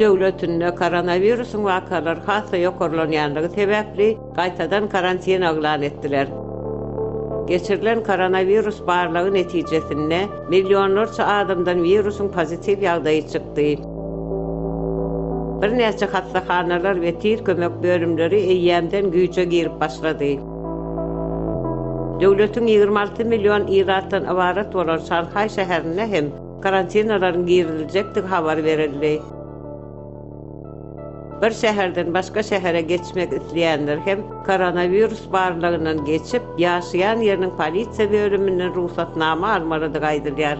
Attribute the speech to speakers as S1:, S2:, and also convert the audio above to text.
S1: döwletinde koronawirusyň wakalary hassa ýokarlanýanlygy sebäpli gaýtadan karantin aglan etdiler. Geçirilen koronawirus barlygy netijesinde milyonlarça adamdan virusyň pozitiv ýagdaýy çykdy. Bir näçe hassahanalar we tir kömek bölümleri eýýämden güýçe girip başlady. Döwletiň 26 milyon ýyratdan ibaret bolan Şanhay şäherine hem karantinalaryň giriljekdigi habar berildi. Bir şäherden başga şähere geçmek isleýänler hem koronawirus barlygyndan geçip ýaşaýan ýeriniň polisiýa bölüminiň ruhsatnama almalydygy aýdylýar.